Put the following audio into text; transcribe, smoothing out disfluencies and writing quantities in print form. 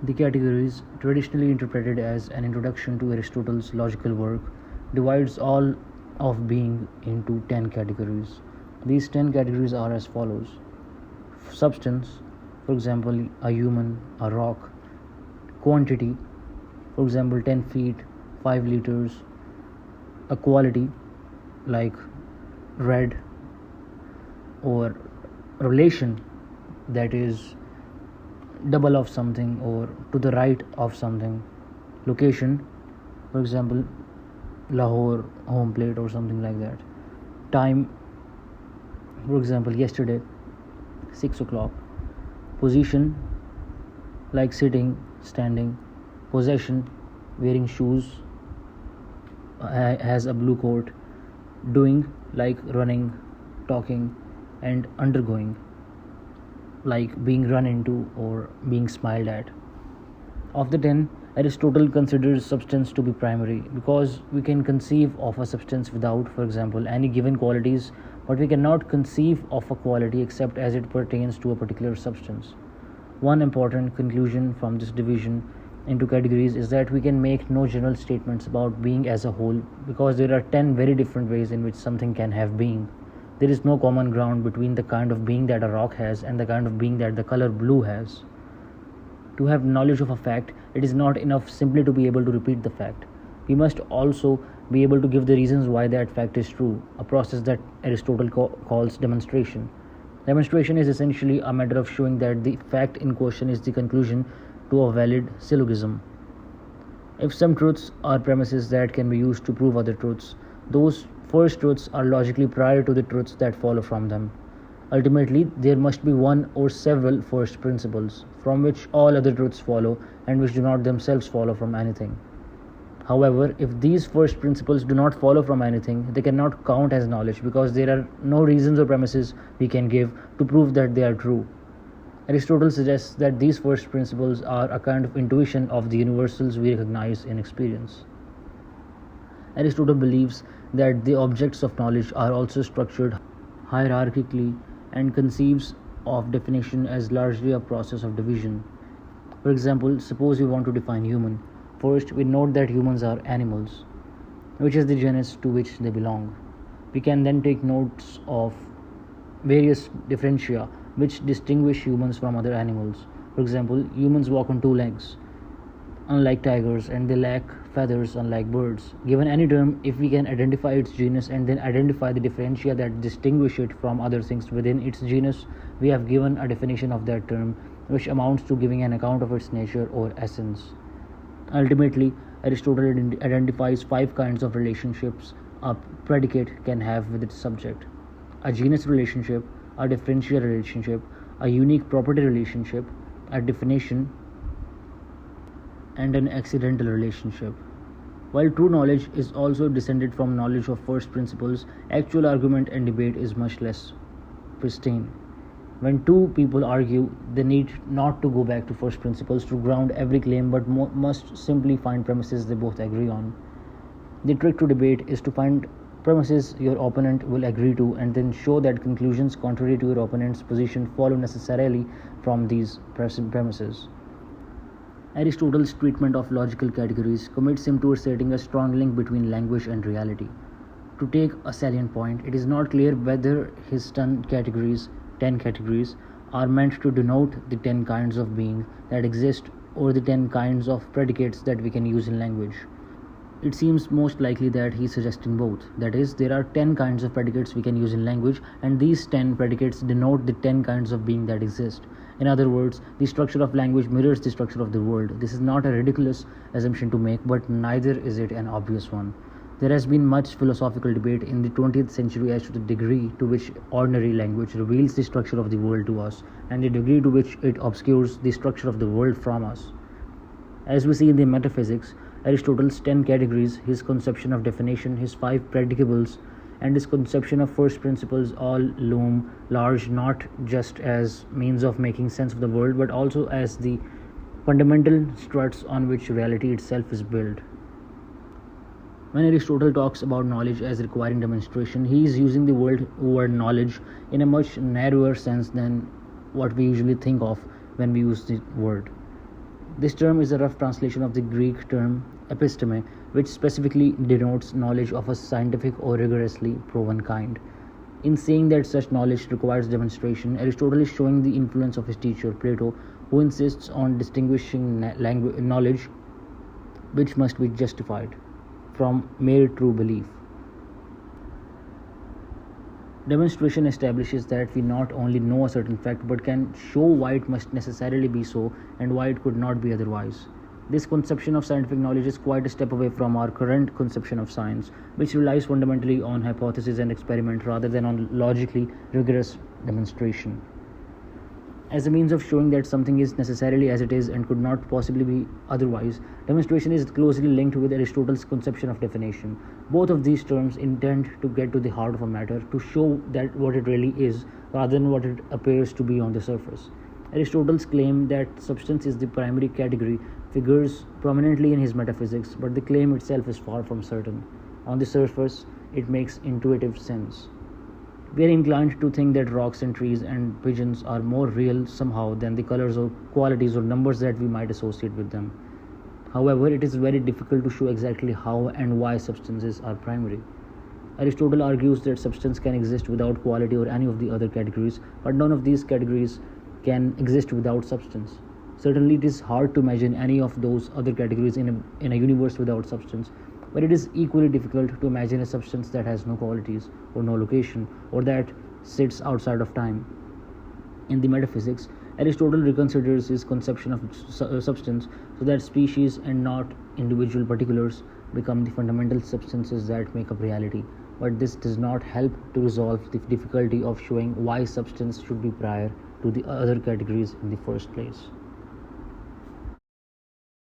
The categories, traditionally interpreted as an introduction to Aristotle's logical work, divides all of being into 10 categories. These 10 categories are as follows: substance, for example, a human, a rock; quantity, for example, 10 feet, 5 liters; a quality, like red; or relation, that is double of something or to the right of something; location, for example, Lahore home plate or something like that; time, for example, yesterday 6 o'clock; position, like sitting, standing; possession, wearing shoes, has a blue coat; doing, like running, talking; and undergoing, like being run into or being smiled at. Of the 10, Aristotle considers substance to be primary because we can conceive of a substance without, for example, any given qualities, but we cannot conceive of a quality except as it pertains to a particular substance. One important conclusion from this division into categories is that we can make no general statements about being as a whole because there are 10 very different ways in which something can have being. There is no common ground between the kind of being that a rock has and the kind of being that the color blue has. To have knowledge of a fact, it is not enough simply to be able to repeat the fact. We must also be able to give the reasons why that fact is true, a process that Aristotle calls demonstration. Demonstration is essentially a matter of showing that the fact in question is the conclusion to a valid syllogism. If some truths are premises that can be used to prove other truths, those first truths are logically prior to the truths that follow from them. Ultimately, there must be one or several first principles, from which all other truths follow and which do not themselves follow from anything. However, if these first principles do not follow from anything, they cannot count as knowledge because there are no reasons or premises we can give to prove that they are true. Aristotle suggests that these first principles are a kind of intuition of the universals we recognize in experience. Aristotle believes that the objects of knowledge are also structured hierarchically and conceives of definition as largely a process of division. For example, suppose we want to define human. First, we note that humans are animals, which is the genus to which they belong. We can then take notes of various differentia which distinguish humans from other animals. For example, humans walk on two legs, unlike tigers, and they lack feathers, unlike birds. Given any term, if we can identify its genus and then identify the differentia that distinguish it from other things within its genus, we have given a definition of that term, which amounts to giving an account of its nature or essence. Ultimately, Aristotle identifies 5 kinds of relationships a predicate can have with its subject: a genus relationship, a differential relationship, a unique property relationship, a definition, and an accidental relationship. While true knowledge is also descended from knowledge of first principles, actual argument and debate is much less pristine. When two people argue, they need not to go back to first principles to ground every claim but must simply find premises they both agree on. The trick to debate is to find premises your opponent will agree to and then show that conclusions contrary to your opponent's position follow necessarily from these premises. Aristotle's treatment of logical categories commits him to asserting a strong link between language and reality. To take a salient point, it is not clear whether his 10 categories are meant to denote the 10 kinds of being that exist or the 10 kinds of predicates that we can use in language. It seems most likely that he is suggesting both. That is, there are 10 kinds of predicates we can use in language, and these 10 predicates denote the 10 kinds of being that exist. In other words, the structure of language mirrors the structure of the world. This is not a ridiculous assumption to make, but neither is it an obvious one. There has been much philosophical debate in the 20th century as to the degree to which ordinary language reveals the structure of the world to us, and the degree to which it obscures the structure of the world from us. As we see in the Metaphysics, Aristotle's 10 categories, his conception of definition, his 5 predicables, and his conception of first principles all loom large not just as means of making sense of the world but also as the fundamental struts on which reality itself is built. When Aristotle talks about knowledge as requiring demonstration, he is using the word knowledge in a much narrower sense than what we usually think of when we use the word. This term is a rough translation of the Greek term episteme, which specifically denotes knowledge of a scientific or rigorously proven kind. In saying that such knowledge requires demonstration, Aristotle is showing the influence of his teacher, Plato, who insists on distinguishing knowledge which must be justified from mere true belief. Demonstration establishes that we not only know a certain fact but can show why it must necessarily be so and why it could not be otherwise. This conception of scientific knowledge is quite a step away from our current conception of science, which relies fundamentally on hypothesis and experiment rather than on logically rigorous demonstration. As a means of showing that something is necessarily as it is and could not possibly be otherwise, demonstration is closely linked with Aristotle's conception of definition. Both of these terms intend to get to the heart of a matter, to show that what it really is rather than what it appears to be on the surface. Aristotle's claim that substance is the primary category figures prominently in his metaphysics, but the claim itself is far from certain. On the surface, it makes intuitive sense. We are inclined to think that rocks and trees and pigeons are more real somehow than the colors or qualities or numbers that we might associate with them. However, it is very difficult to show exactly how and why substances are primary. Aristotle argues that substance can exist without quality or any of the other categories, but none of these categories can exist without substance. Certainly, it is hard to imagine any of those other categories in a universe without substance, but it is equally difficult to imagine a substance that has no qualities or no location or that sits outside of time. In the metaphysics, Aristotle reconsiders his conception of substance so that species and not individual particulars become the fundamental substances that make up reality. But this does not help to resolve the difficulty of showing why substance should be prior to the other categories in the first place.